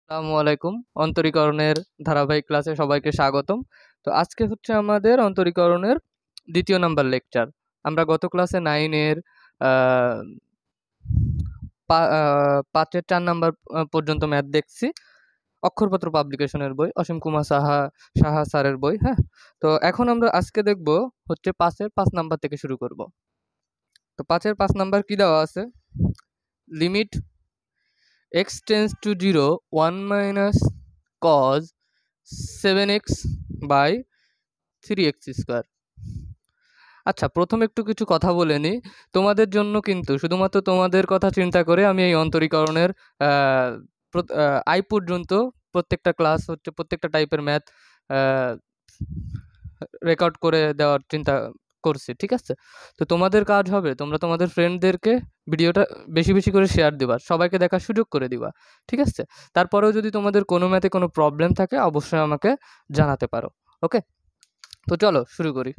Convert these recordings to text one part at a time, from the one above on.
আসসালামু আলাইকুম। অন্তরীকরণের ধারাবাহিক ক্লাসে সবাইকে স্বাগতম। তো আজকে হচ্ছে আমাদের অন্তরীকরণের ২য় নাম্বার লেকচার। আমরা গত ক্লাসে 9 এর আ ৫ এর ৪ নাম্বার পর্যন্ত ম্যাথ দেখছি। অক্ষরপত্র পাবলিকেশনের বই, অসীম কুমার সাহা স্যারের বই, হ্যাঁ? তো এখন আমরা আজকে দেখব হচ্ছে ৫ এর ৫ নাম্বার থেকে শুরু করব। তো ৫ এর ৫ নাম্বার কি দেওয়া আছে? Limit x tends to 0 1 minus cos 7x by 3x square. আচ্ছা, প্রথমে একটু কিছু কথা বলে নিই। তোমাদের জন্য কিন্তু শুধুমাত্র তোমাদের কথা চিন্তা করে আমি এই অন্তরীকরণের আ I পর্যন্ত প্রত্যেকটা ক্লাস হচ্ছে প্রত্যেকটা টাইপের ম্যাথ আ রেকর্ড করে দেওয়ার চিন্তা করছি। ঠিক আছে? তো তোমাদের কাজ হবে তোমরা তোমাদের ফ্রেন্ডদেরকে ভিডিওটা বেশি, বেশি করে শেয়ার দিবা। সবাইকে দেখার সুযোগ করে দিবা। ঠিক আছে? তারপরেও যদি তোমাদের কোনো ম্যাথে কোনো প্রবলেম থাকে অবশ্যই আমাকে জানাতে পারো। ওকে? তো চলো শুরু করি।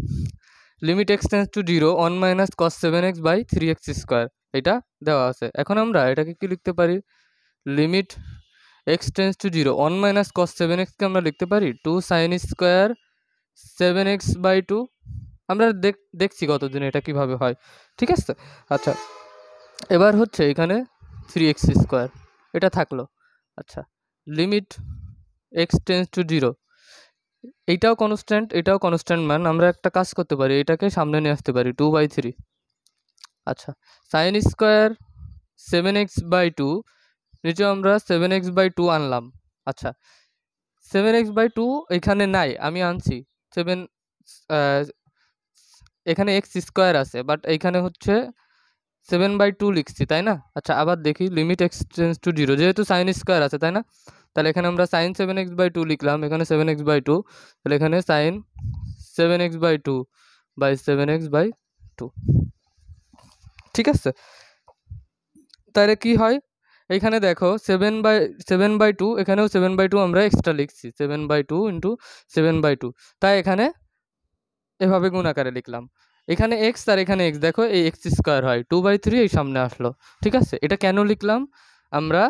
Limit x tends to 0 1 minus cos 7x by 3x square এটা দেওয়া আছে। এখন আমরা এটাকে কি লিখতে পারি? Limit x tends to 0 1 minus cos 7x কে আমরা লিখতে পারি 2 sin স্কয়ার 7x বাই 2। আমরা দেখছি গতদিন এটা কিভাবে হয়। ঠিক আছে? আচ্ছা, এবার হচ্ছে এখানে 3x স্কয়ার এটা থাকলো। আচ্ছা, লিমিট x টেন্ডস টু 0 এইটাও কনস্ট্যান্ট, এটাও কনস্ট্যান্ট মান। আমরা একটা কাজ করতে পারি, এটাকে সামনে নিয়ে আসতে পারি 2/3। আচ্ছা, সাইন স্কোয়ার 7x/2 নিচে আমরা 7x/2 আনলাম। আচ্ছা, 7x/2 এখানে নাই, আমি আনছি 7। এখানে এক্স স্কোয়ার আছে বাট এখানে হচ্ছে 7/2 লিখছি, তাই না? আচ্ছা, আবার দেখি লিমিট এক্স টেন্ডস টু 0 যেহেতু সাইন স্কোয়ার আছে, তাই না? তাহলে এখানে আমরা সাইন 7x/2 লিখলাম, এখানে 7x/2, তাহলে এখানে সাইন 7x/2 বাই 7x/2। ঠিক আছে? তাহলে কি হয়? এখানে দেখো 7/2, এখানেও 7/2 আমরা এক্সট্রা লিখছি, 7/2 ইন্টু 7/2। তাই এখানে এভাবে গুণ আকারে লিখলাম। এখানে এক্স আর এখানে এক্স, দেখো এই এক্স স্কোয়ার হয় 2/3 এই সামনে আসলো। ঠিক আছে? এটা কেন লিখলাম? আমরা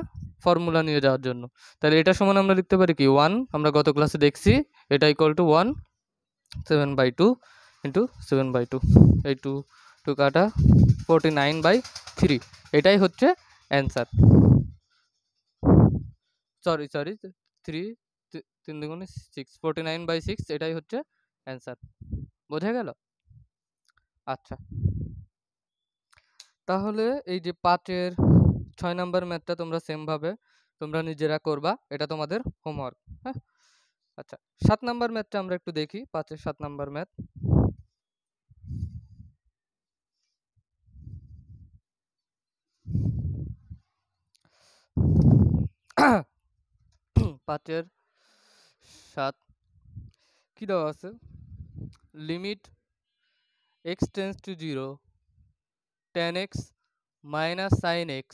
ফর্মুলা নিয়ে যাওয়ার জন্য। তাহলে এটা সমান আমরা লিখতে পারি কি 1, আমরা গত ক্লাসে দেখছি এটা ইকুয়াল টু 1 7/2 ইন্টু 7/2। এই টু কাটা 49/3, এটাই হচ্ছে অ্যান্সার। সরি, 3 3 দুগুণে 6, 49/6 এটাই হচ্ছে অ্যান্সার। বোঝা গেল? আচ্ছা, তাহলে এই যে 5-এর 6 নাম্বার ম্যাথটা তোমরা সেমভাবে তোমরা নিজেরা করবা, এটা তোমাদের হোমওয়ার্ক, হ্যাঁ? আচ্ছা, 7 নাম্বার ম্যাথটা আমরা একটু দেখি, 5-এর 7 নাম্বার ম্যাথ। 5-এর 7 কি দেওয়া আছে? Limit x tends to 0 tan x minus sin x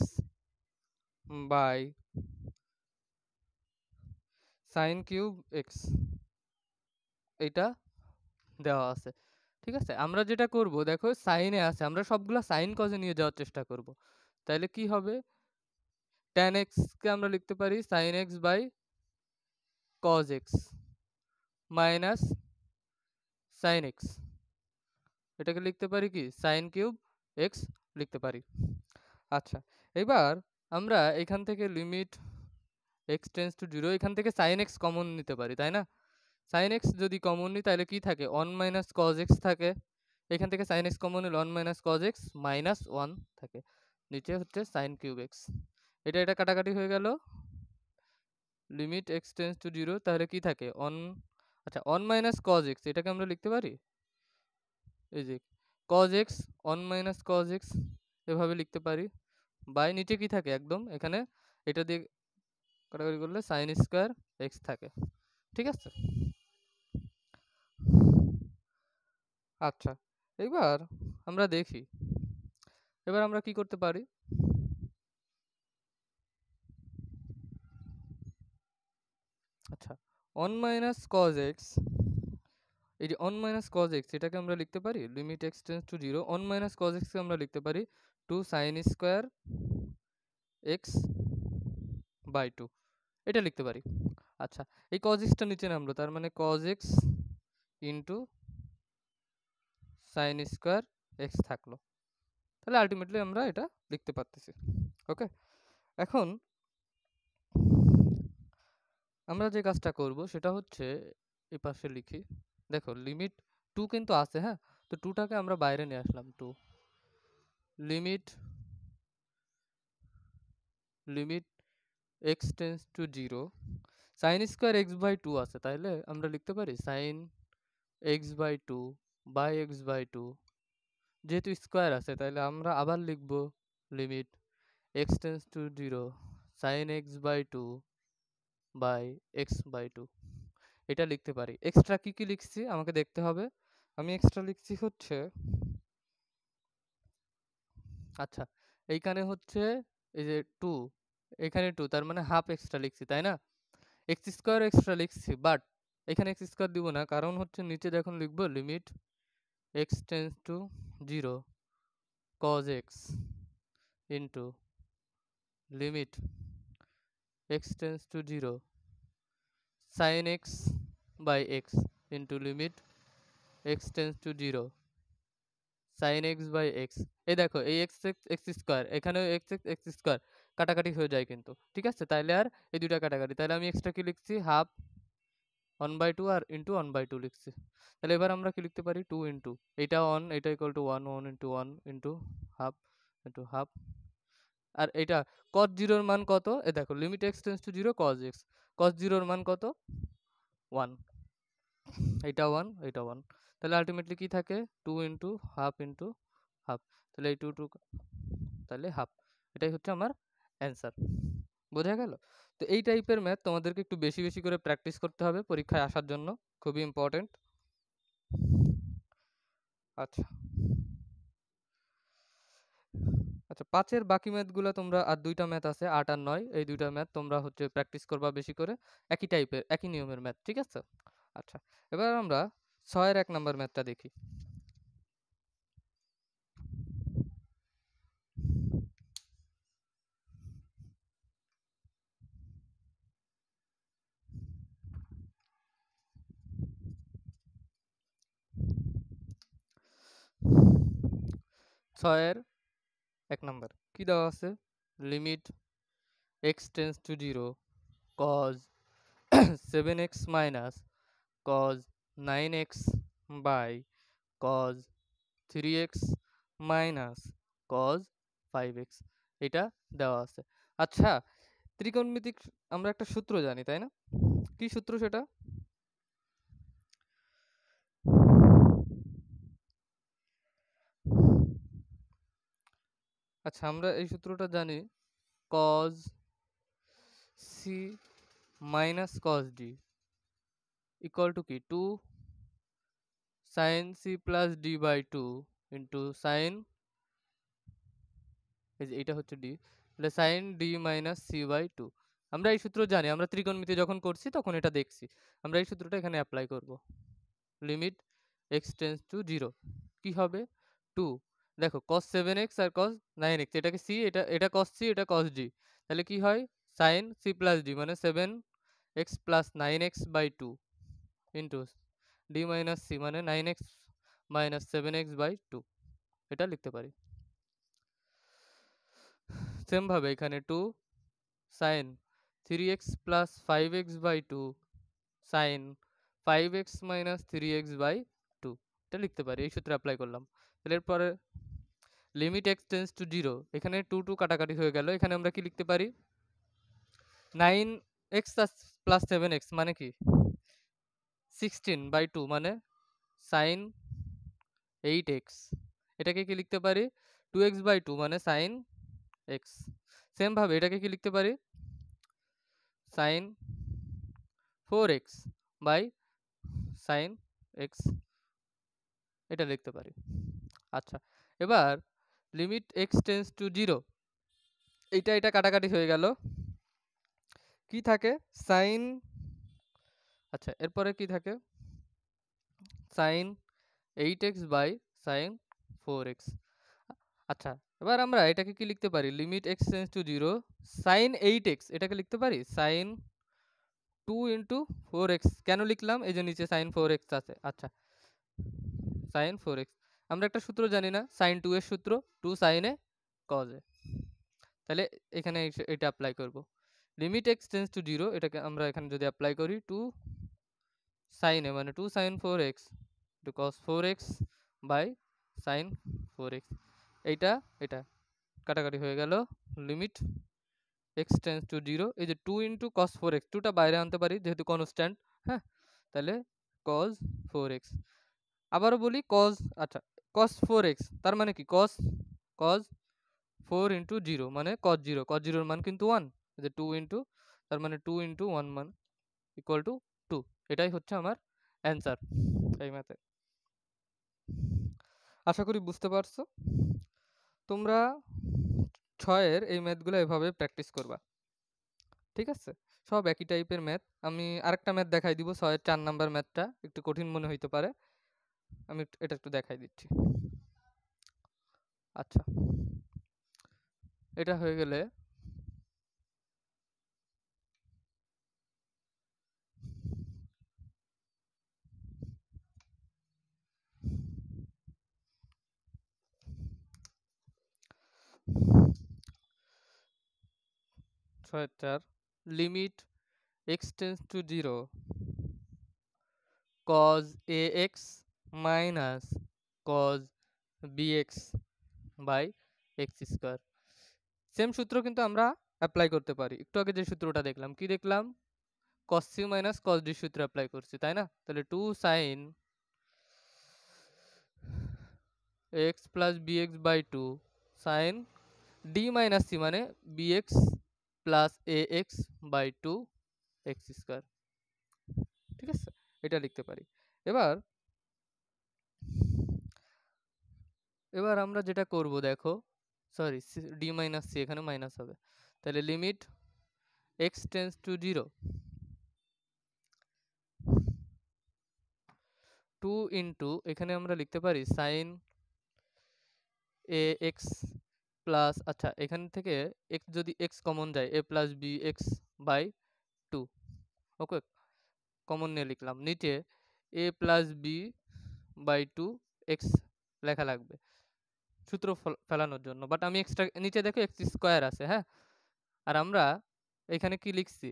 by sin cube x, এটা দেওয়া আছে। ঠিক আছে? আমরা যেটা করব, দেখো সাইনে আছে, আমরা সবগুলা সাইন কজে নিয়ে যাওয়ার চেষ্টা করব। তাহলে কি হবে? tan x কে আমরা লিখতে পারি sin x by cos x minus sin x, এটাকে লিখতে পারি কি sin কিউব x লিখতে পারি। আচ্ছা, এবার আমরা এখান থেকে লিমিট x টেন্ডস টু 0, এখান থেকে sin x কমন নিতে পারি, তাই না? sin x যদি কমন নিই তাহলে কি থাকে? 1 মাইনাস cos x থাকে। এখান থেকে sin x কমন নিলে 1 মাইনাস cos x মাইনাস 1 থাকে। নিচে হচ্ছে sin কিউব x। এটা কাটাকাটি হয়ে গেল। লিমিট x টেন্ডস টু 0, তাহলে কি থাকে? 1, আচ্ছা 1 মাইনাস cos x এটাকে আমরা লিখতে পারি এই যে cos x 1 minus cos x এভাবে লিখতে পারি। বাই নিচে কি থাকে? একদম এখানে এটা দিয়ে কাটাকাটি করলে sin স্কয়ার x থাকে। ঠিক আছে? আচ্ছা, এবার আমরা দেখি, এবার আমরা কি করতে পারি? আচ্ছা, 1 মাইনাস cos x, এই যে 1 মাইনাস cos x এটাকে আমরা লিখতে পারি limit x tends to 0 1 minus cos x কে আমরা লিখতে পারি 2 sin স্কয়ার x বাই 2। এটা লিখতে পারি। আচ্ছা, এই cos x টা নিচে নামলো, তার মানে cos x into sin square x থাকলো। তাহলে আলটিমেটলি আমরা এটা লিখতে পারতেছি। ওকে, এখন আমরা যে কাজটা করব সেটা হচ্ছে এই পাশে লিখি। দেখো লিমিট 2 কিন্তু আছে, হ্যাঁ, তো 2টাকে আমরা বাইরে নিয়ে আসলাম। 2 limit limit x tends to 0 sin square x by 2 আছে, তাইলে আমরা লিখতে পারি sin x by 2 by x by 2, যেহেতু স্কোয়ার আছে তাইলে আমরা আবার লিখব limit x tends to 0 sin x by 2 by x by 2। এটা লিখতে পারি। এক্সট্রা কি কি লিখছি আমাকে দেখতে হবে। আমি এক্সট্রা লিখছি হচ্ছে, আচ্ছা এইখানে হচ্ছে এই যে 2, এখানে 2, তার মানে হাফ এক্সট্রা লিখছি, তাই না? এক্স স্কোয়ার এক্সট্রা লিখছি, বাট এখানে এক্স স্কোয়ার দিব না, কারণ হচ্ছে নিচে যখন লিখবো limit x tends to 0 cos x into limit x tends to 0 sin x by x into limit x tends to 0 sin x by x। এই দেখো এই x এক্স স্কোয়ার, এখানেও x এক্স স্কোয়ার কাটাকাটি হয়ে যায় কিন্তু, ঠিক আছে? তাইলে আর এই দুইটা কাটাকাটি, তাহলে আমি এক্সট্রা কি লিখছি হাফ 1/2 আর ইন্টু 1/2 লিখছি। তাহলে এবার আমরা কি লিখতে পারি 2 ইন্টু এটা 1, এটা equal to 1, 1 into 1 into half. আর এটা cos 0 এর মান কত? এ দেখো limit x tends to 0 cos 0 এর মান কত? 1। এটা 1, এটা 1, তাহলে আলটিমেটলি কি থাকে 2 ইন্টু হাফ। তাহলে এই 2 2 তাহলে হাফ। এটাই হচ্ছে আমার অ্যান্সার। বোঝা গেল? তো এই টাইপের ম্যাথ তোমাদেরকে একটু বেশি বেশি করে প্র্যাকটিস করতে হবে পরীক্ষায় আসার জন্য, খুবই ইম্পর্টেন্ট। আচ্ছা আচ্ছা, 5-এর বাকি ম্যাথগুলো তোমরা, আর দুইটা ম্যাথ আছে 8 আর 9, এই দুইটা ম্যাথ তোমরা হচ্ছে প্র্যাকটিস করবা বেশি করে, একই টাইপের একই নিয়মের ম্যাথ, ঠিক আছে? আচ্ছা, এবার আমরা 6-এর 1 নাম্বার ম্যাথটা দেখি। 6-এর 1 নাম্বার কি দেওয়া আছে? Limit x tends to 0 cos 7x minus cos 9x by cos 3x minus cos 5x, এটা দেওয়া আছে। আচ্ছা, ত্রিকোণমিতিক আমরা একটা সূত্র জানি, তাই না? কি সূত্র সেটা? আচ্ছা, আমরা এই সূত্রটা জানি, cos c minus cos d equal to কি 2 sin c plus d by 2 into sin, এই যে এটা হচ্ছে d, তাহলে sin d minus c by 2। আমরা এই সূত্র জানি, আমরা ত্রিকোণমিতি যখন করছি তখন এটা দেখছি। আমরা এই সূত্রটা এখানে অ্যাপ্লাই করব। লিমিট x টেন্স টু 0 কি হবে 2, দেখো cos 7x আর cos 9x, এটাকে c, এটা cos c, এটা cos d, তাহলে কি হয় sin c প্লাস d মানে 7x plus 9x by 2 into d minus c মানে 9x মাইনাস 7x বাই 2, এটা লিখতে পারি। সেম ভাবে এখানে 2 sin 3x plus 5x by 2 sin 5x minus 3x by 2, এটা লিখতে পারি, এই সূত্রে অ্যাপ্লাই করলাম। তাহলে এরপরে লিমিট x টেন্স টু 0, এখানে 2 2 কাটাকাটি হয়ে গেল, এখানে আমরা কি লিখতে পারি 9x প্লাস 7x মানে কি 16 বাই 2 মানে sin 8x, এটাকে কি লিখতে পারি 2x বাই 2 মানে sin x। সেম ভাবে এটাকে কি লিখতে পারি sin 4x by sin x, এটা লিখতে পারি। আচ্ছা, এবার লিমিট x টেন্স টু 0, এটা কাটাকাটি হয়ে গেল, কি থাকে sin, আচ্ছা এরপরে কি থাকে sin 8x by sin 4x। আচ্ছা, এবার আমরা এটাকে কি লিখতে পারি limit x tends to 0 sin 8x, এটাকে লিখতে পারি sin 2 × 4x কেন লিখলাম? এই যে নিচে sin 4x আছে। আচ্ছা, sin 4x আমরা একটা সূত্র জানি না, sin 2 এর সূত্র 2 sin a cos a। তাহলে এখানে এটা অ্যাপ্লাই করব। লিমিট x টেন্ডস টু 0, এটাকে আমরা এখানে যদি অ্যাপ্লাই করি 2 sin a মানে 2 sin 4x to cos 4x by sin 4x, এইটা এটা কাটাকাটি হয়ে গেল। লিমিট x টেন্ডস টু 0, এই যে 2 × cos 4x, 2টা বাইরে আনতে পারি যেহেতু কনস্ট্যান্ট, হ্যাঁ, তাহলে cos 4x। আবারও বলি cos, আচ্ছা cos 4x তার মানে কি cos 4 × 0 মানে cos 0, cos 0 এর মান কিন্তু 1, এই যে 2 তার মানে 2 × 1 মান ইকুয়াল টু 2। এটাই হচ্ছে আমার অ্যান্সার এই ম্যাথে। আশা করি বুঝতে পারছো। তোমরা 6 এর এই ম্যাথগুলো এভাবে প্র্যাকটিস করবা, ঠিক আছে? সব একই টাইপের ম্যাথ। আমি আরেকটা ম্যাথ দেখাই দিব, 6 এর 4 নাম্বার ম্যাথটা একটু কঠিন মনে হইতে পারে, আমি এটা একটু দেখাই দিচ্ছি। আচ্ছা, এটা হয়ে গেলে 6 limit x tends to 0 cos ax minus cos bx by x square. Same সূত্র কিন্তু আমরা অ্যাপ্লাই করতে পারি। একটু আগে যে সূত্রটা দেখলাম, কি দেখলাম? cos c minus cos d সূত্র অ্যাপ্লাই করছি, তাই না? তাহলে 2 sin x plus bx by 2 sin d minus c মানে bx plus ax by 2 x square, ঠিক আছে? এটা লিখতে পারি। এবার এবার আমরা যেটা করব দেখো, সরি d minus c এখানে মাইনাস হবে, তাহলে লিমিট x টেন্ডস টু 0 2 এখানে আমরা লিখতে পারি sin ax প্লাস, আচ্ছা এখান থেকে x যদি x কমন যায় a plus bx by 2, okay, common নিয়ে লিখলাম। নিচে a plus b by 2 x লেখা লাগবে সূত্র ফেলানোর জন্য, বাট আমি এক্সট্রা নিচে দেখো x স্কয়ার আছে, হ্যাঁ, আর আমরা এখানে কি লিখছি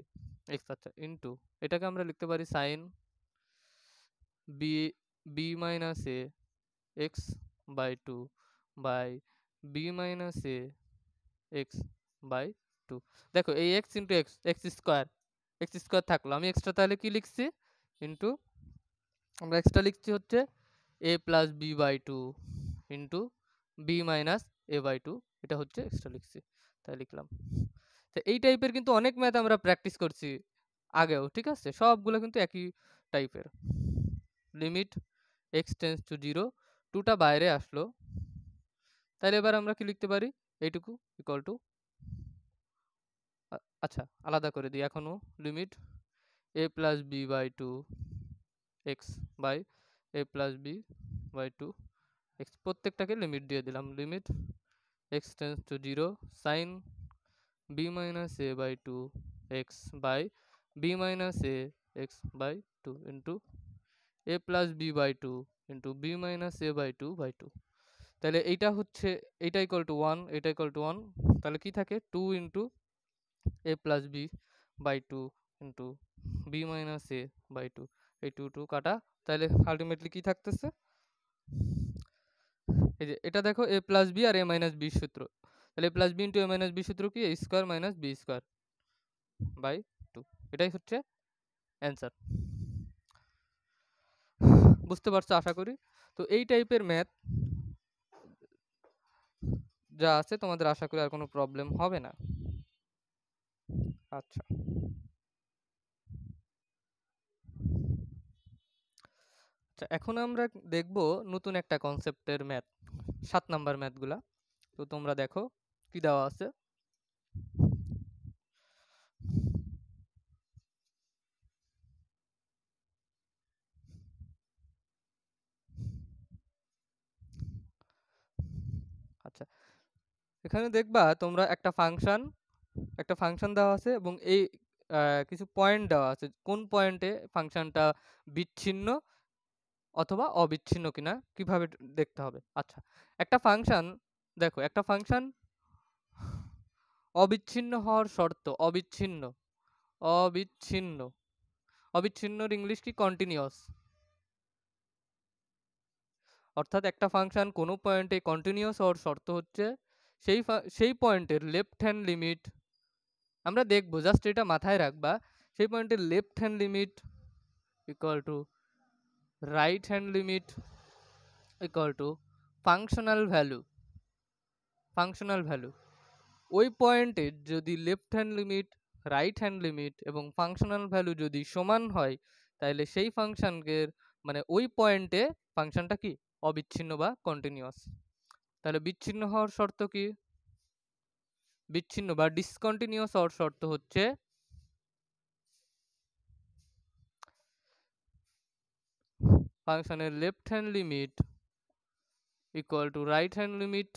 x, আচ্ছা ইনটু এটাকে আমরা লিখতে পারি sin b b minus a x by 2 by b minus a x by 2। দেখো এই x into x, x square থাকলো, আমি এক্সট্রা তাহলে কি লিখছি ইন্টু, আমরা এক্সট্রা লিখছি হচ্ছে a plus B by 2 into B minus A by 2, এটা হচ্ছে এক্সট্রা লিখছি, তাই লিখলাম। তো এই টাইপের কিন্তু অনেক ম্যাথ আমরা প্র্যাকটিস করছি আগেও, ঠিক আছে? সবগুলো কিন্তু একই টাইপের। লিমিট এক্স টেন্স টু 0, 2টা বাইরে আসলো, তাহলে এবার আমরা কি লিখতে পারি? এইটুকু ইকুয়াল টু, আচ্ছা আলাদা করে দিই এখনো, limit a plus B by 2 x by a plus B by 2 x, প্রত্যেকটাকে লিমিট দিয়ে দিলাম। Limit x tends to 0 sine b minus A by 2 x by b minus a x by 2 into A plus B by 2 into B minus A by 2 by 2। তাহলে এইটা হচ্ছে, এইটা equal to 1, এটা equal to 1, তাহলে কি থাকে 2 into A plus B by 2 into B minus A by 2, এই 2 2 কাটা, তাহলে আলটিমেটলি কি থাকতেছে? এই যে এটা দেখো এ প্লাস বি আর এ মাইনাস বি সূত্র, তাহলে a plus b into a minus b সূত্র কি? A square minus b square by 2, এটাই হচ্ছে অ্যান্সার। বুঝতে পারছো আশা করি। তো এই টাইপের ম্যাথ যা আছে তোমাদের আশা করি আর কোনো প্রবলেম হবে না। আচ্ছা, আচ্ছা এখন আমরা দেখব নতুন একটা কনসেপ্টের ম্যাথ, 7 নাম্বার ম্যাথগুলা। তো তোমরা দেখো কি দেওয়া আছে। আচ্ছা, এখানে দেখবা তোমরা একটা ফাংশন দেওয়া আছে এবং এই কিছু পয়েন্ট দেওয়া আছে, কোন পয়েন্টে ফাংশনটা বিচ্ছিন্ন অথবা অবিচ্ছিন্ন কিনা কিভাবে দেখতে হবে। আচ্ছা, একটা ফাংশন দেখো, একটা ফাংশন অবিচ্ছিন্ন হওয়ার শর্ত, অবিচ্ছিন্ন, অবিচ্ছিন্ন, অবিচ্ছিন্নর ইংলিশ কি? কন্টিনিউয়াস। অর্থাৎ একটা ফাংশন কোনো পয়েন্টে কন্টিনিউয়াস হওয়ার শর্ত হচ্ছে সেই পয়েন্টের লেফট হ্যান্ড লিমিট, আমরা দেখবো, জাস্ট এটা মাথায় রাখবা, সেই পয়েন্টের left hand limit equal to right hand limit equal to functional value, functional value. ওই পয়েন্টের যদি left hand limit, right hand limit এবং ফাংশনাল ভ্যালু যদি সমান হয়, তাহলে সেই ফাংশনকে, মানে ওই পয়েন্টে ফাংশনটা কি? অবিচ্ছিন্ন বা কন্টিনিউয়াস। তাহলে বিচ্ছিন্ন হওয়ার শর্ত কি? বিচ্ছিন্ন বা ডিসকন্টিনিউয়াস হওয়ার শর্ত হচ্ছে ফাংশনের left hand limit equal to right hand limit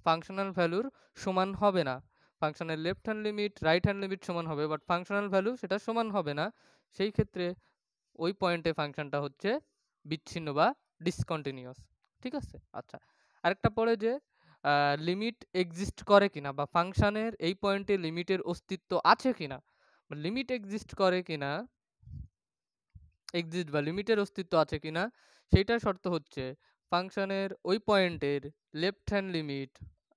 functional ভ্যালুর সমান হবে না। ফাংশনের left hand limit right hand limit সমান হবে, বাট ফাংশনাল ভ্যালু সেটা সমান হবে না। সেই ক্ষেত্রে ওই পয়েন্টে ফাংশনটা হচ্ছে বিচ্ছিন্ন বা ডিসকন্টিনিউয়াস। ঠিক আছে? আচ্ছা, আরেকটা পরে যে লিমিট এক্সিস্ট করে কিনা, বা ফাংশনের এই পয়েন্টে লিমিটের অস্তিত্ব আছে কিনা, লিমিট এক্সিস্ট করে কিনা, এক্সিস্ট বা লিমিটের অস্তিত্ব আছে কিনা, সেইটার শর্ত হচ্ছে ফাংশনের ওই পয়েন্টের লেফট হ্যান্ড লিমিট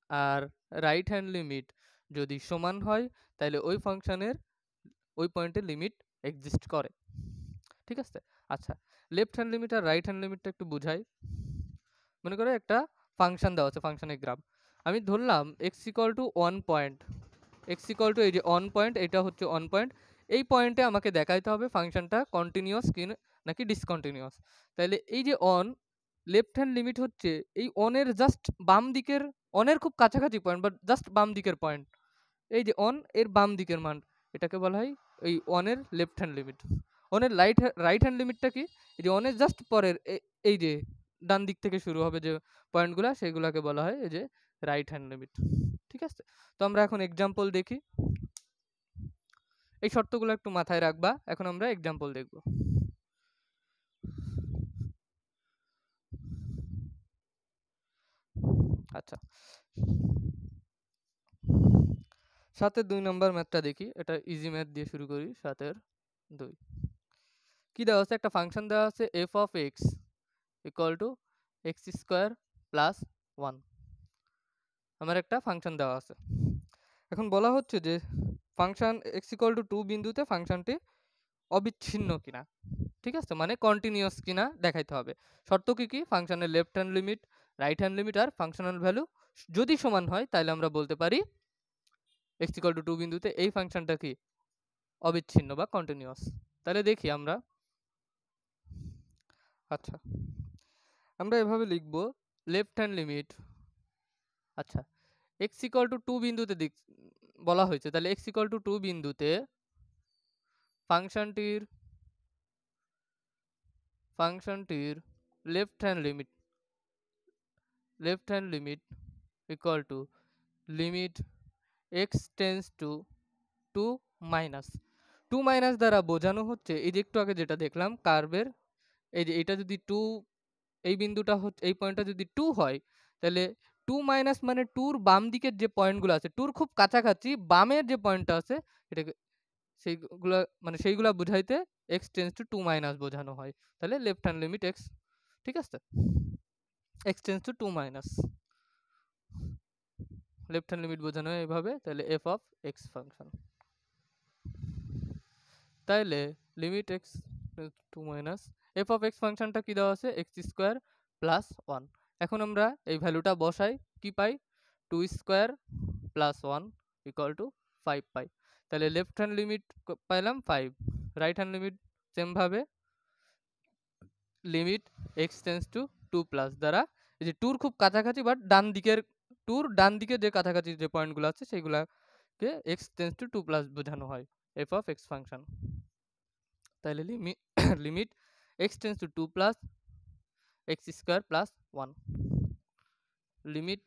আর রাইট হ্যান্ড লিমিট যদি সমান হয়, তাহলে ওই ফাংশনের ওই পয়েন্টের লিমিট এক্সিস্ট করে। ঠিক আছে? আচ্ছা, লেফট হ্যান্ড লিমিট আর রাইট হ্যান্ড লিমিটটা একটু বুঝাই। মনে করো একটা ফাংশন দেওয়া আছে, ফাংশনের গ্রাফ। আমি ধরলাম x equal to 1 point, x equal two এই যে 1 পয়েন্ট, এটা হচ্ছে 1 পয়েন্ট। এই পয়েন্টে আমাকে দেখাইতে হবে ফাংশনটা কন্টিনিউয়াস কি নাকি ডিসকন্টিনিউয়াস। তাহলে এই যে অন, লেফট হ্যান্ড লিমিট হচ্ছে এই অনের জাস্ট বাম দিকের, অনের খুব কাছাকাছি পয়েন্ট, বাট জাস্ট বাম দিকের পয়েন্ট। এই যে অন এর বাম দিকের মান, এটাকে বলা হয় এই অনের লেফট হ্যান্ড লিমিট। অনের রাইট হ্যান্ড লিমিটটা কি? এই যে অনের জাস্ট পরের এই যে ডান দিক থেকে শুরু হবে যে পয়েন্টগুলো, সেইগুলোকে বলা হয় এই যে রাইট হ্যান্ড লিমিট। ঠিক আছে? তো আমরা এখন এক্সাম্পল দেখি। এই শর্তগুলো একটু মাথায় রাখবা। এখন আমরা এক্সাম্পল দেখব। আচ্ছা, 7-এর 2 নম্বর ম্যাথটা দেখি। এটা ইজি ম্যাথ দিয়ে শুরু করি। 7-এর 2 কি দেওয়া আছে? একটা ফাংশন দেওয়া আছে f of x equal to x square plus 1। আমার একটা ফাংশন দেওয়া আছে। এখন বলা হচ্ছে যে ফাংশন x ইকুয়াল টু 2 বিন্দুতে ফাংশনটি অবিচ্ছিন্ন কিনা। ঠিক আছে? মানে কন্টিনিউয়াস কিনা দেখাইতে হবে। শর্ত কি কি? ফাংশনের left hand limit, right hand limit আর ফাংশনাল ভ্যালু যদি সমান হয়, তাহলে আমরা বলতে পারি x ইকুয়াল টু 2 বিন্দুতে এই ফাংশনটা কি? অবিচ্ছিন্ন বা কন্টিনিউয়াস। তাহলে দেখি আমরা। আচ্ছা, আমরা এভাবে লিখব লেফট হ্যান্ড লিমিট। আচ্ছা, x ইকুয়াল টু 2 বিন্দুতে বলা হয়েছে, তাহলে x ইকুয়াল টু 2 বিন্দুতে ফাংশনটির left hand limit equal to limit x tends two 2 minus 2 minus দ্বারা বোঝানো হচ্ছে এই যে একটু আগে যেটা দেখলাম কার্ভের, এই যে এটা যদি 2, এই বিন্দুটা হচ্ছে, এই পয়েন্টটা যদি 2 হয়, তাহলে 2 মাইনাস মানে 2-র বাম দিকের যে পয়েন্টগুলো আছে, 2-র খুব কাছাকাছি বামের যে পয়েন্টটা আছে, এটাকে সেইগুলা মানে সেইগুলা বুঝাইতে x টেন্স টু 2 মাইনাস বোঝানো হয়। তাহলে লেফট হ্যান্ড লিমিট x, ঠিক আছে, x tends two 2 minus, left hand limit বোঝানো হয় এইভাবে। তাহলে f অফ x ফাংশন, তাইলে limit x 2 minus f of x ফাংশনটা কি দেওয়া আছে? x square plus 1। এখন আমরা এই ভ্যালুটা বসাই, কি পাই? 2 স্কোয়ার প্লাস 1 ইকুয়াল টু 5 পাই। তাহলে লেফট হ্যান্ড লিমিট পাইলাম 5, রাইট হ্যান্ড লিমিট সেম ভাবে limit x tends two 2 plus দ্বারা এই যে 2-র খুব কাছাকাছি বাট ডান দিকের, 2-র ডান দিকে যে কাছাকাছি যে পয়েন্টগুলো আছে সেইগুলাকে x টেন্স টু 2 প্লাস বোঝানো হয় f অফ x ফাংশন। তাহলে limit x tends two 2 plus x square plus 1 limit.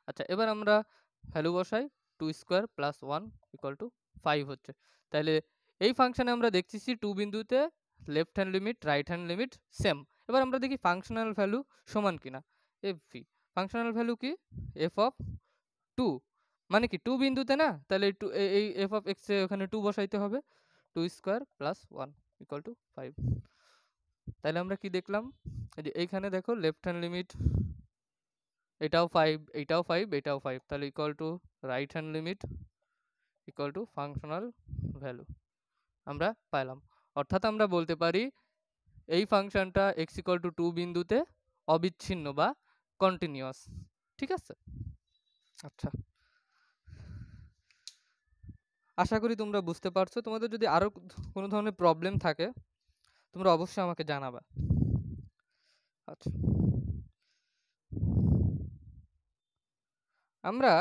আচ্ছা, এবার আমরা ভ্যালু বসাই। 2 স্কোয়ার প্লাস 1 ইকুয়াল টু 5 হচ্ছে। তাহলে এই ফাংশনে আমরা দেখতেছি 2 বিন্দুতে left hand limit right hand limit same. এবার আমরা দেখি ফাংশনাল ভ্যালু সমান কিনা। এফ ভি ফাংশনাল ভ্যালু কি এফ অফ 2 মানে কি 2 বিন্দুতে না, তাহলে এই এফ অফ এক্স এ ওখানে 2 বসাইতে হবে। 2 স্কোয়ার প্লাস 1 ইকুয়াল টু 5। তাহলে আমরা কি দেখলাম, এই যে এইখানে দেখো লেফট হ্যান্ড লিমিট এটাও 5 এটাও 5 এটাও 5, তাহলে equal to right hand limit equal to functional value আমরা পাইলাম। অর্থাৎ আমরা বলতে পারি এই ফাংশনটা x ইকুয়াল টু 2 বিন্দুতে অবিচ্ছিন্ন বা কন্টিনিউয়াস। ঠিক আছে, আচ্ছা আশা করি তোমরা বুঝতে পারছো। তোমাদের যদি আরো কোনো ধরনের প্রবলেম থাকে তোমরা অবশ্যই আমাকে জানাবা। আচ্ছা আমরা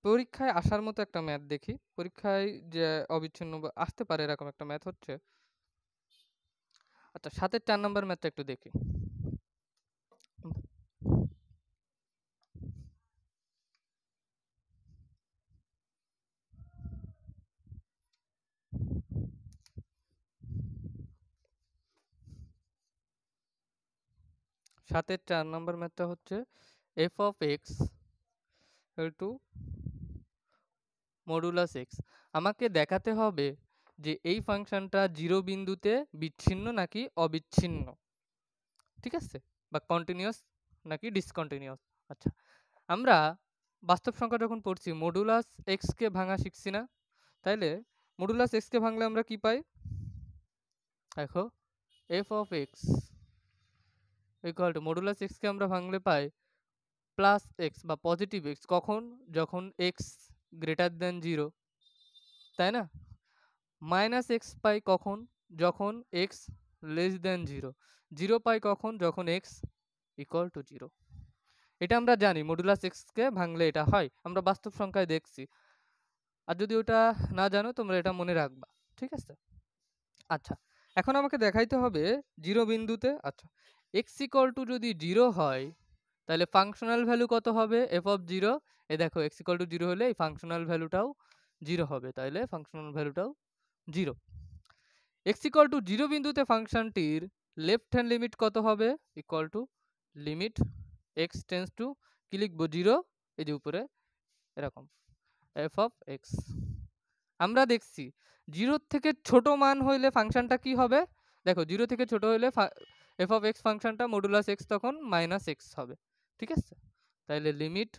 পরীক্ষায় আসার মতো একটা ম্যাথ দেখি। পরীক্ষায় যে অবিচ্ছিন্ন বা আসতে পারে এরকম একটা ম্যাথ হচ্ছে, আচ্ছা 7-এর 4 নম্বর ম্যাথটা একটু দেখি। 7-এর 4 নম্বর ম্যাথটা হচ্ছে F of x equal to modulus x. আমাকে দেখাতে হবে যে এই ফাংশনটা 0 বিন্দুতে বিচ্ছিন্ন নাকি অবিচ্ছিন্ন, ঠিক আছে, বা কন্টিনিউয়াস নাকি ডিসকন্টিনিউয়াস। আচ্ছা আমরা বাস্তব সংখ্যা যখন পড়ছি মডুলাস এক্স কে ভাঙা শিখছি না, তাইলে মডুলাস এক্স কে ভাঙলে আমরা কি পাই, দেখো f of x equal to modulus x কে আমরা ভাঙলে পাই প্লাস এক্স বা পজিটিভ এক্স, কখন, যখন এক্স গ্রেটার দেন 0, তাই না, মাইনাস এক্স পাই কখন, যখন এক্স লেস দেন 0, 0 পাই কখন, যখন এক্স ইকুয়াল টু 0। এটা আমরা জানি মডুলাস এক্স কে ভাঙলে এটা হয়, আমরা বাস্তব সংখ্যায় দেখছি। আর যদি ওটা না জানো তোমরা এটা মনে রাখবা, ঠিক আছে। আচ্ছা এখন আমাকে দেখাইতে হবে 0 বিন্দুতে, আচ্ছা এক্স ইকুয়াল টু যদি 0 হয় তাহলে ফাংশনাল ভ্যালু কত হবে এফ অফ 0। এই দেখো এক্স ইকুয়াল টু 0 হলে এই ফাংশনাল ভ্যালুটাও 0 হবে, তাহলে ফাংশনাল ভ্যালুটাও 0। এক্স ইকুয়াল টু 0 বিন্দুতে ফাংশনটির লেফট হ্যান্ড লিমিট কত হবে, equal to limit x tends two কি লিখবো 0, এই যে উপরে এরকম এফ অফ এক্স। আমরা দেখছি 0 থেকে ছোট মান হইলে ফাংশনটা কি হবে, দেখো 0 থেকে ছোট হইলে এফ অফ এক্স ফাংশনটা মডুলাস এক্স তখন মাইনাস এক্স হবে, ঠিক আছে। তাহলে limit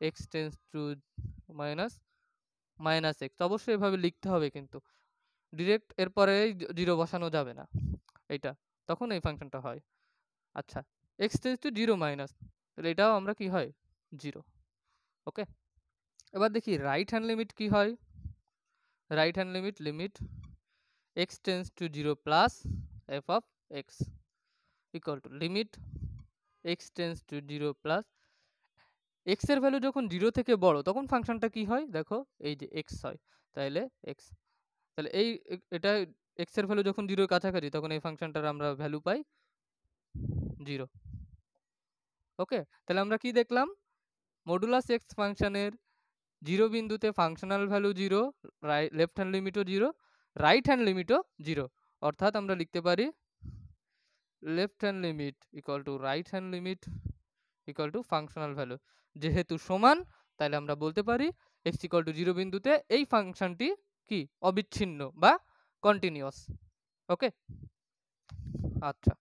x tends two minus minus x, অবশ্যই এভাবে লিখতে হবে কিন্তু ডিরেক্ট এরপরে 0 বসানো যাবে না, এইটা তখন এই ফাংশনটা হয়। আচ্ছা এক্স টেন্স টু 0 মাইনাস, তাহলে এটাও আমরা কি হয় 0। ওকে এবার দেখি রাইট হ্যান্ড লিমিট কি হয়, right hand limit limit x tends to 0 plus F of x equal to limit x tends to 0 plus x এর ভ্যালু যখন 0 থেকে বড় তখন ফাংশনটা কি হয়, দেখো এই যে এক্স হয়, তাহলে এক্স, তাহলে এই এটা এক্স এর ভ্যালু যখন 0 এর কাছাকাছি তখন এই ফাংশনটার আমরা ভ্যালু পাই 0। ওকে তাহলে আমরা কি দেখলাম, মডুলাস এক্স ফাংশনের 0 বিন্দুতে ফাংশনাল ভ্যালু 0, লেফট হ্যান্ড লিমিটও 0, রাইট হ্যান্ড লিমিটও 0। অর্থাৎ আমরা লিখতে পারি left hand limit equal to right hand limit equal to functional value, যেহেতু সমান তাহলে আমরা বলতে পারি এক্স ইকুয়াল টু 0 বিন্দুতে এই ফাংশনটি কি অবিচ্ছিন্ন বা কন্টিনিউয়াস। ওকে আচ্ছা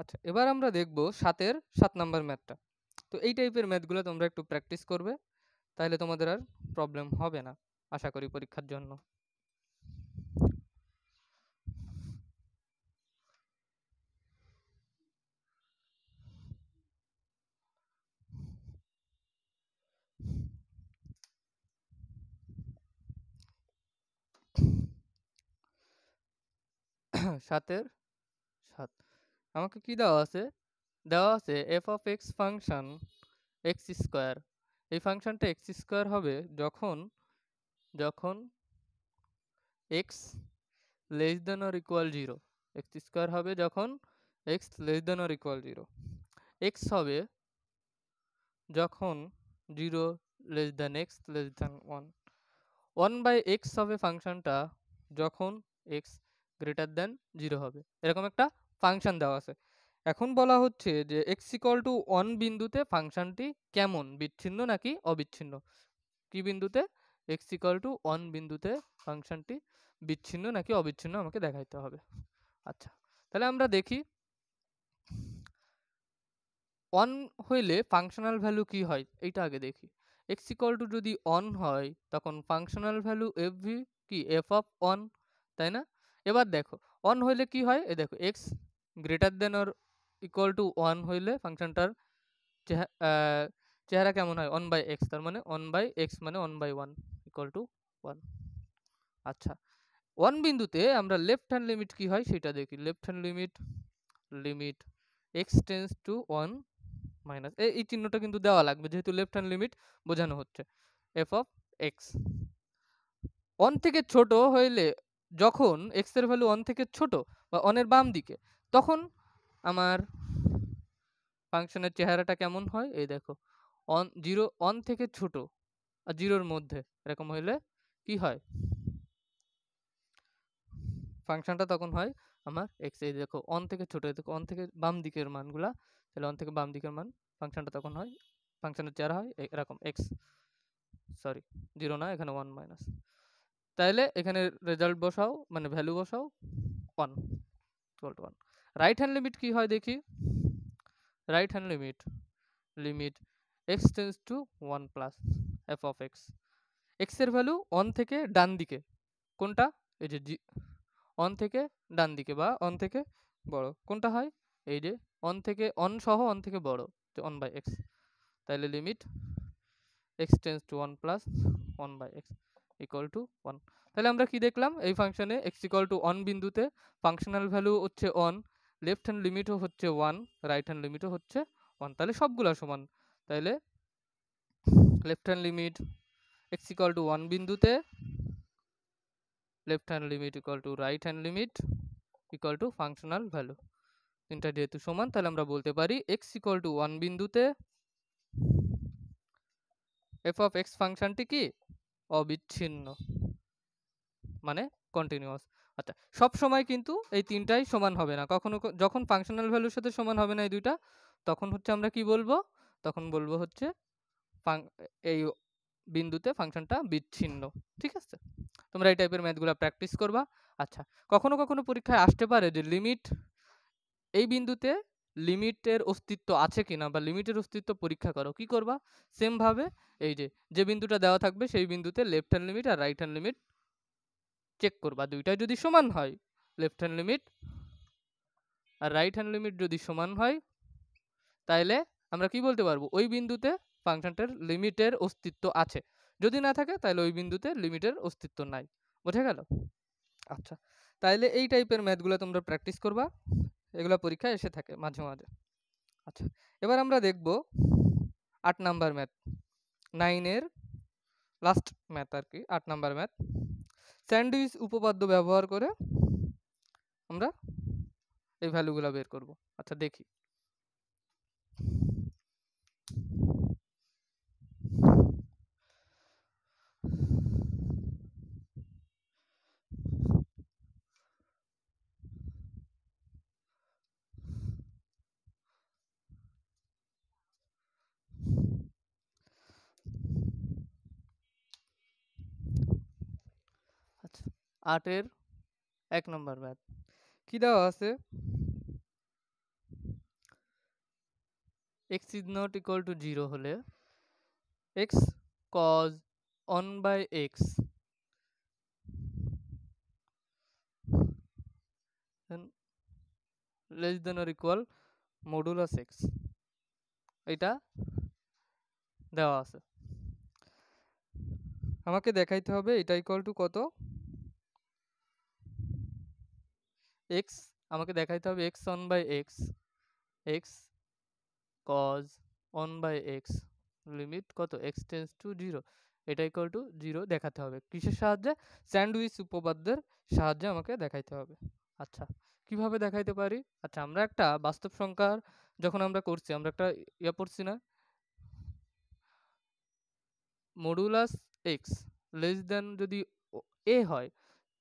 আচ্ছা এবার আমরা দেখব 7-এর 7 নাম্বার ম্যাথটা। তো এই টাইপের ম্যাথগুলো তোমরা একটু প্র্যাকটিস করবে, তাহলে তোমাদের আর প্রবলেম হবে না আশা করি পরীক্ষার জন্য। 7-এর 7 আমাকে কি দেওয়া আছে, দেওয়া আছে F of x function x square. এই ফাংশনটা এক্স স্কোয়ার হবে যখন যখন x less than or equal 0, x square হবে যখন x less than or equal 0, x হবে যখন 0 লেস দেন x লেস দেন 1, 1/x হবে ফাংশনটা যখন x গ্রেটার দেন 0 হবে। এরকম একটা ফাংশন দেওয়া আছে। এখন বলা হচ্ছে যে x ইকুয়াল টু 1 বিন্দুতে ফাংশনটি কেমন, বিচ্ছিন্ন নাকি অবিচ্ছিন্ন। কি বিন্দুতে? x ইকুয়াল টু 1 বিন্দুতে ফাংশনটি বিচ্ছিন্ন নাকি অবিচ্ছিন্ন আমাকে দেখাইতে হবে। আচ্ছা, তাহলে আমরা দেখি 1 হইলে ফাংশনাল ভ্যালু কি হয় এইটা আগে দেখি। x ইকুয়াল টু যদি 1 হয় তখন ফাংশনাল ভ্যালু fv কি f অফ 1, তাই না? এবার দেখো 1 হইলে কি হয়, এই দেখো x greater than or equal to 1 হইলে ফাংশনটার চেহারা কেমন হয় 1/x, তার মানে 1/x মানে 1/1 ইকুয়াল টু 1। আচ্ছা, 1 বিন্দুতে আমরা লেফট হ্যান্ড লিমিট কি হয় সেটা দেখি। Left hand limit x tends two 1 minus, এই চিহ্নটা কিন্তু দেওয়া লাগবে যেহেতু লেফট হ্যান্ড লিমিট বোঝানো হচ্ছে। f অফ x 1 থেকে ছোট হইলে, যখন x এর ভ্যালু 1 থেকে ছোট বা 1 এর বাম দিকে, তখন আমার ফাংশনের চেহারাটা কেমন হয়, এই দেখো 1 থেকে ছোট আর 0 এর মধ্যে এরকম হইলে কি হয় ফাংশনটা, তখন হয় আমার x। এই দেখো 1 থেকে ছোট, এই দেখো 1 থেকে বাম দিকের মানগুলা, তাহলে 1 থেকে বাম দিকের মান ফাংশনটা তখন হয়, ফাংশনের চেহারা হয় এরকম x, সরি 0 না, এখানে 1 মাইনাস। তাইলে এখানে রেজাল্ট বসাও, মানে ভ্যালু বসাও 1 equal to 1। Right hand limit কি হয় দেখি। Right hand limit x tends two 1 plus f of x, x এর ভ্যালু 1 থেকে ডান দিকে, কোনটা, এই যে 1 থেকে ডান দিকে বা 1 থেকে বড় কোনটা হয়, এই যে 1 থেকে 1 সহ 1 থেকে বড়, যে 1/x। তাইলে limit x tends two 1 plus 1/x equal to 1। তাহলে আমরা কি দেখলাম, এই ফাংশনে x ইকুয়াল টু 1 বিন্দুতে ফাংশনাল ভ্যালু হচ্ছে 1, লেফট হ্যান্ড লিমিটও হচ্ছে 1, রাইট হ্যান্ড লিমিটও হচ্ছে 1, তাহলে সবগুলা সমান। তাইলে left hand limit x equal to 1 বিন্দুতে, left hand limit equal to right hand limit equal to functional value, তিনটা যেহেতু সমান তাহলে আমরা বলতে পারি x ইকুয়াল টু 1 বিন্দুতে f অফ x ফাংশনটি কি অবিচ্ছিন্ন, মানে কন্টিনিউয়াস। আচ্ছা, সব সময় কিন্তু এই তিনটাই সমান হবে না, কখনো যখন ফাংশনাল ভ্যালুর সাথে সমান হবে না এই দুইটা, তখন হচ্ছে আমরা কি বলবো, তখন বলবো হচ্ছে এই বিন্দুতে ফাংশনটা বিচ্ছিন্ন। ঠিক আছে, তোমরা এই টাইপের ম্যাথগুলো প্র্যাকটিস করবা। আচ্ছা, কখনো কখনো পরীক্ষায় আসতে পারে যে লিমিট, এই বিন্দুতে লিমিটের অস্তিত্ব আছে কিনা বা লিমিটের অস্তিত্ব পরীক্ষা করো, কি করবা, সেম ভাবে এই যে বিন্দুটা দেওয়া থাকবে সেই বিন্দুতে লেফট হ্যান্ড লিমিট আর রাইট হ্যান্ড লিমিট চেক করবা, দুইটাই যদি সমান হয়, লেফট হ্যান্ড লিমিট আর রাইট হ্যান্ড লিমিট যদি সমান হয়, তাইলে আমরা কি বলতে পারবো, ওই বিন্দুতে ফাংশনটার লিমিটের অস্তিত্ব আছে, যদি না থাকে তাহলে ওই বিন্দুতে লিমিটের অস্তিত্ব নাই। বোঝা গেল? আচ্ছা, তাইলে এই টাইপের ম্যাথগুলো তোমরা প্র্যাকটিস করবা, এগুলো পরীক্ষায় এসে থাকে মাঝে মাঝে। আচ্ছা, এবার আমরা দেখব 8 নাম্বার ম্যাথ, 9 এর লাস্ট ম্যাথ আর কি, 8 নাম্বার ম্যাথ। স্যান্ডউইচ উপপাদ্য ব্যবহার করে আমরা এই ভ্যালুগুলো বের করব। আচ্ছা দেখি। আচ্ছা, 8 এর 1 নম্বর ম্যাথ কি দেওয়া আছে, x is not equal to 0 হলে x cos 1/x then less than or equal modulus x, এটা দেওয়া আছে। আমাকে দেখাইতে হবে এটা ইকুয়াল টু কত, x, আমাকে দেখাইতে হবে x 1/x, x cos 1/x limit কত, x টেন্ডস টু 0, এটা ইকুয়াল টু 0 দেখাতে হবে। কিসের সাহায্যে? স্যান্ডউইচ উপপাদ্যের সাহায্যে আমাকে দেখাইতে হবে। আচ্ছা, কিভাবে দেখাইতে পারি? আচ্ছা, আমরা একটা বাস্তব সংখ্যার যখন আমরা করছি, আমরা একটা পড়ছি না? মডুলাস এক্স লেস দেন যদি এ হয়,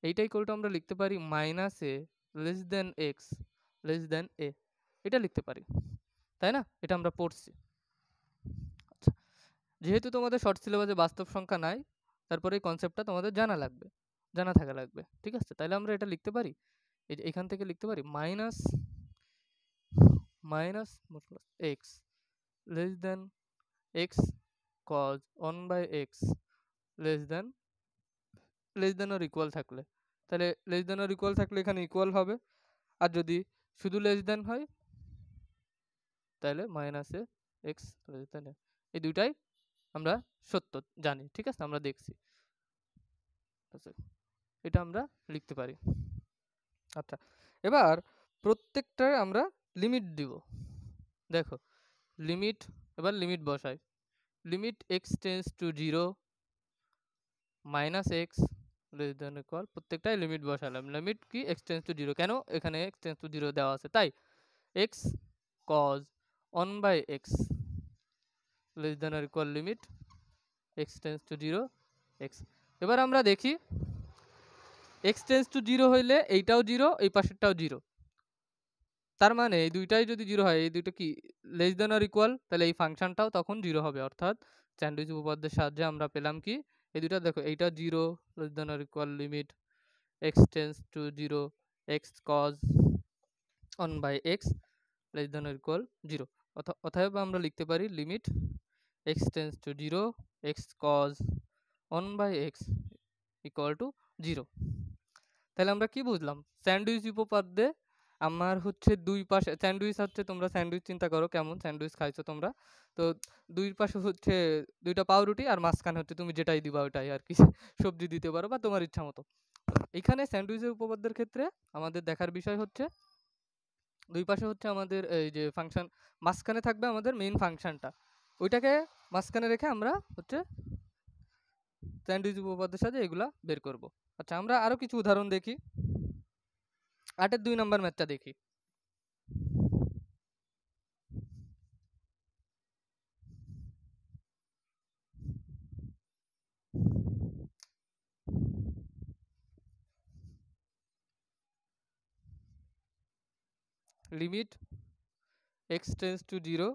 এইটা ইকুয়াল টু আমরা লিখতে পারি minus a less than x less than a. এটা লিখতে পারি, তাই না? এটা আমরা পড়ছি। আচ্ছা, যেহেতু তোমাদের শর্ট সিলেবাসে বাস্তব সংখ্যা নাই, তারপরে এই কনসেপ্টটা তোমাদের জানা থাকা লাগবে। ঠিক আছে? তাহলে আমরা এটা লিখতে পারি, এই যে এখান থেকে লিখতে পারি minus minus x less than x cos 1/x less than or equal থাকলে, তাহলে লেস দেন অর ইকুয়াল থাকলে এখানে ইকুয়াল হবে। আর যদি শুধু লেস দেন হয় তাহলে minus a x less than এ। এই দুইটাই আমরা সত্য জানি। ঠিক আছে? আমরা দেখছি। আচ্ছা, এটা আমরা লিখতে পারি। আচ্ছা, এবার প্রত্যেকটার আমরা লিমিট দিব। দেখো, লিমিট, এবার লিমিট বসাই। Limit x tends to 0 minus x less than equal, প্রত্যেকটাই লিমিট বসালাম। লিমিট কি? এক্স টেন্স টু 0, কেন? এখানে এক্স টেন্স টু 0 দেওয়া আছে, তাই x cos 1/x less than or equal limit x tends to 0 x. এবার আমরা দেখি এক্স টেন্স টু 0 হইলে এইটাও 0, এই পাশেরটাও 0। তার মানে এই দুইটাই যদি 0 হয়, এই দুইটা কি লেস দেন আর ইকুয়াল, তাহলে এই ফাংশনটাও তখন 0 হবে। অর্থাৎ স্যান্ডউইচ উপপাদ্যের সাহায্যে আমরা পেলাম কি, এই দুইটা দেখো, এইটা 0 less than or equal limit x tends to 0 x cos 1/x less than or equal 0। অতএব আমরা লিখতে পারি limit x tends to 0 x cos 1/x equal to 0। তাহলে আমরা কি বুঝলাম? স্যান্ডউইচ উপপাদ্যে আমার হচ্ছে দুই পাশে স্যান্ডউইচ হচ্ছে, তোমরা স্যান্ডউইচ চিন্তা করো কেমন স্যান্ডউইচ খাইছো তোমরা। তো দুই পাশে হচ্ছে দুইটা পাউরুটি, আর মাঝখানে হচ্ছে তুমি যেটাই দিবা ওটাই আর কি সবজি দিতে পারো বা তোমার ইচ্ছা মতো। এখানে স্যান্ডউইচের উপপাদ্যের ক্ষেত্রে আমাদের দেখার বিষয় হচ্ছে দুই পাশে হচ্ছে আমাদের এই যে ফাংশন, মাঝখানে থাকবে আমাদের মেইন ফাংশনটা, ওইটাকে মাঝখানে রেখে আমরা হচ্ছে স্যান্ডউইচ উপপাদ্যের সাথে এগুলা বের করব। আচ্ছা, আমরা আরো কিছু উদাহরণ দেখি। 8-এর 2 নম্বর ম্যাথটা দেখি। Limit x tends to 0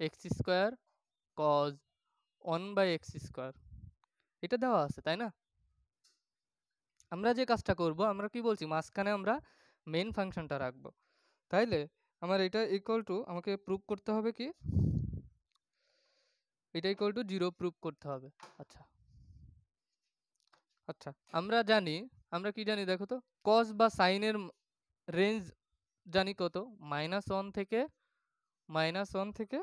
x square cos 1/x square, এটা দেওয়া আছে, তাই না? আমরা যে কাজটা করব, আমরা কি বলছি, মাঝখানে আমরা মেইন ফাংশনটা রাখবো। তাইলে আমার এটা ইকুয়াল টু, আমাকে প্রুভ করতে হবে কি, এটা ইকুয়াল টু 0 প্রুভ করতে হবে। আচ্ছা আচ্ছা, আমরা জানি, আমরা কি জানি দেখো তো, কজ বা সাইনের রেঞ্জ জানি কত, -1 থেকে -1 থেকে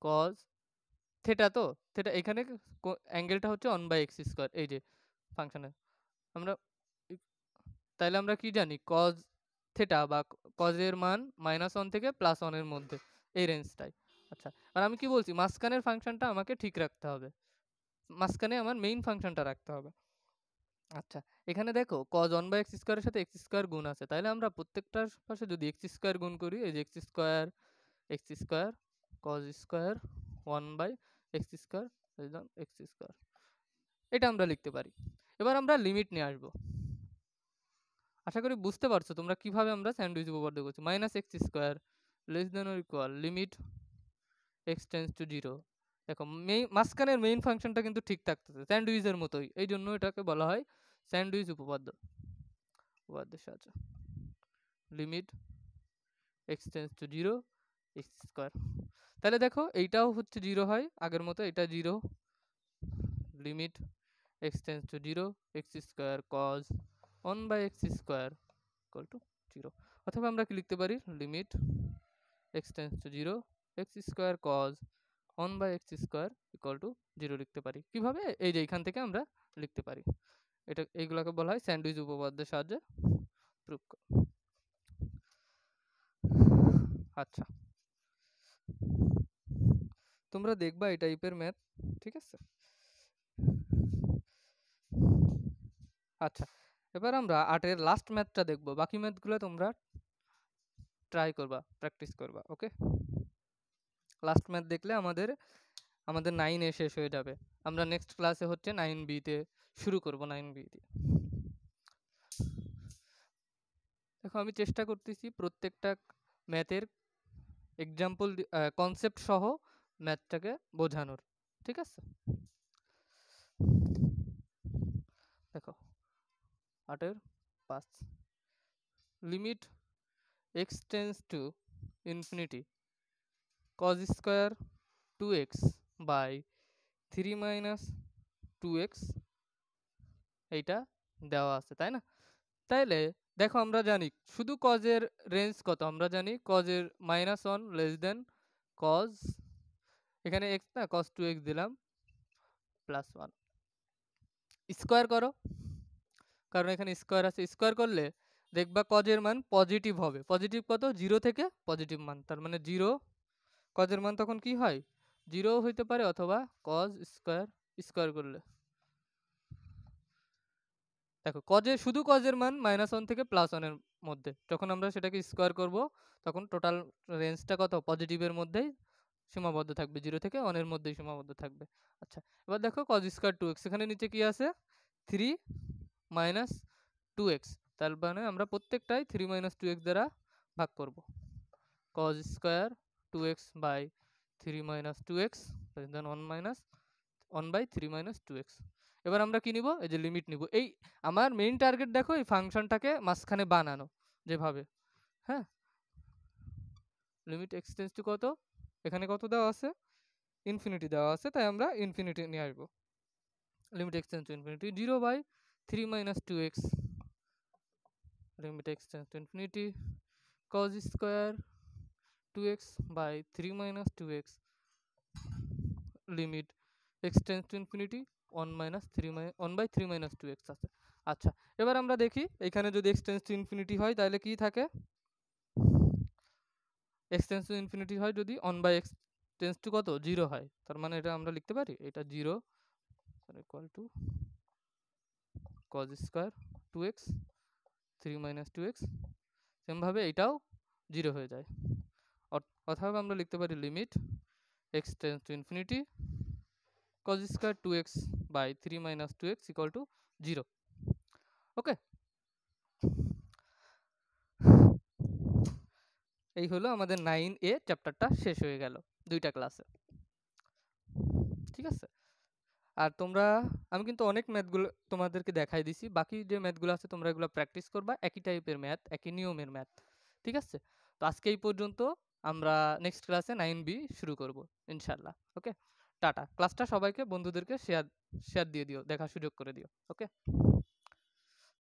কজ থেটা, তো থেটা এখানে অ্যাঙ্গেলটা হচ্ছে 1/x স্কোয়ার, এই যে ফাংশনে আমরা, তাইলে আমরা কি জানি, কজ থেটা বা কজের মান -1 থেকে +1 এর মধ্যে, এই রেঞ্জটাই। আচ্ছা, আর আমি কি বলছি, মাঝখানের ফাংশনটা আমাকে ঠিক রাখতে হবে, মাঝখানে আমার মেইন ফাংশনটা রাখতে হবে। আচ্ছা, এখানে দেখো cos 1/x স্কোয়ারের সাথে x স্কোয়ার গুণ আছে, তাহলে আমরা প্রত্যেকটার পাশে যদি x স্কোয়ার গুণ করি, এই যে x square cos square 1/x square x square, এটা আমরা লিখতে পারি। এবার আমরা লিমিট নিয়ে আসবো। আশা করি বুঝতে পারছো তোমরা কিভাবে আমরা স্যান্ডউইচ উপপাদ্য করছি। -x square less than or equal limit x tends to 0। দেখো মাঝখানের মেইন ফাংশনটা কিন্তু ঠিক থাকতেছে, স্যান্ডউইচের মতোই, এই জন্য এটাকে বলা হয় স্যান্ডউইচ উপপাদ্যের সাহায্যে limit x tends to 0 x square. তাহলে দেখো এইটাও হচ্ছে 0 হয় আগের মতো, এটা 0 limit x tends to 0 x square cos 1/x square equal to 0। অথবা আমরা কি লিখতে পারি, limit x tends to 0 x square cos 1/x square equal to 0 লিখতে পারি। কিভাবে? এই যে এখান থেকে আমরা লিখতে পারি। এটা এইগুলোকে বলা হয় স্যান্ডউইচ উপপাদ্যের সাহায্যে প্রুফ। আচ্ছা, তোমরা দেখবা এই টাইপের ম্যাথ, ঠিক আছে? আচ্ছা, এবার আমরা 8 এর লাস্ট ম্যাথটা দেখব। বাকি ম্যাথগুলো তোমরা ট্রাই করবা, প্র্যাকটিস করবা। ওকে? লাস্ট ম্যাথ দেখলে আমাদের 9 এ শেষ হয়ে যাবে। আমরা নেক্সট ক্লাসে হচ্ছে 9B তে শুরু করব, 9B দিয়ে। দেখো আমি চেষ্টা করতেছি প্রত্যেকটা ম্যাথের এক্সাম্পল কনসেপ্ট সহ ম্যাথটাকে বোঝানোর। ঠিক আছে? দেখো 8 এর 5 limit x tends to infinity cos square 2x by 3 minus 2x এইটা দেওয়া আছে, তাই না? তাইলে দেখো আমরা জানি শুধু কজের রেঞ্জ কত, আমরা জানি কজের -1 লেস দেন কজ, এখানে x না cos 2x দিলাম +1 স্কয়ার করো, কারণ এখানে স্কয়ার আছে। স্কয়ার করলে দেখবা কজের মান পজিটিভ হবে। পজিটিভ কত? 0 থেকে পজিটিভ মান, তার মানে 0 কজের মান তখন কি হয়? 0 হইতে পারে অথবা কজ স্কয়ার স্কয়ার করলে দেখো কজের শুধু কজের মান -1 থেকে +1 এর মধ্যে, যখন আমরা সেটাকে স্কয়ার করব তখন টোটাল রেঞ্জটা কত? পজিটিভের মধ্যেই সীমাবদ্ধ থাকবে, 0 থেকে 1 এর মধ্যেই সীমাবদ্ধ থাকবে। আচ্ছা, এবার দেখো cos স্কয়ার 2x, এখানে নিচে কি আছে? 3 মাইনাস 2x, তার মানে আমরা প্রত্যেকটাই 3 মাইনাস 2x দ্বারা ভাগ করব। cos square 2x by 3 minus 2x then 1 minus 1 by 3 minus 2x। এবার আমরা কি নিব? এই যে লিমিট নিব। এই আমার মেইন টার্গেট দেখো এই ফাংশনটাকে মাঝখানে বানানো যেভাবে। হ্যাঁ, লিমিট x টেন্ডস টু কত? এখানে কত দেওয়া আছে? ইনফিনিটি দেওয়া আছে, তাই আমরা ইনফিনিটি নিয়ে আসবো। Limit x tends to infinity 0 by 3 minus 2x, limit x tends to infinity cos square 2x by 3 minus 2x, limit x tends to infinity 1 minus 3 1 by 3 minus 2x আছে। আচ্ছা, এবার আমরা দেখি এখানে যদি x টেন্ডস টু ইনফিনিটি হয় তাহলে কি থাকে? x টেন্ডস টু ইনফিনিটি হয় যদি 1 বাই x টেন্ডস টু কত? 0 হয়, তার মানে এটা আমরা লিখতে পারি এটা 0 equal to cos square 2x 3 minus 2x, same ভাবে এটাও 0 হয়ে যায়। অথবা আমরা লিখতে পারি limit x tends to infinity cos square 2x by 3 minus 2x equal to 0। Okay, এই হলো আমাদের 9A চ্যাপ্টারটা শেষ হয়ে গেল দুইটা ক্লাসে। ঠিক আছে? আর তোমরা আমি কিন্তু অনেক ম্যাথগুলো তোমাদেরকে দেখাই দিছি, বাকি যে ম্যাথগুলো আছে তোমরা এগুলো প্র্যাকটিস করবা, একই টাইপের ম্যাথ, একই নিয়মের ম্যাথ। ঠিক আছে? তো আজকে এই পর্যন্ত, আমরা নেক্সট ক্লাসে 9B শুরু করব ইনশাআল্লাহ। ওকে, টাটা। ক্লাসটা সবাইকে বন্ধুদেরকে শেয়ার শেয়ার দিয়ে দিও, দেখার সুযোগ করে দিও। ওকে।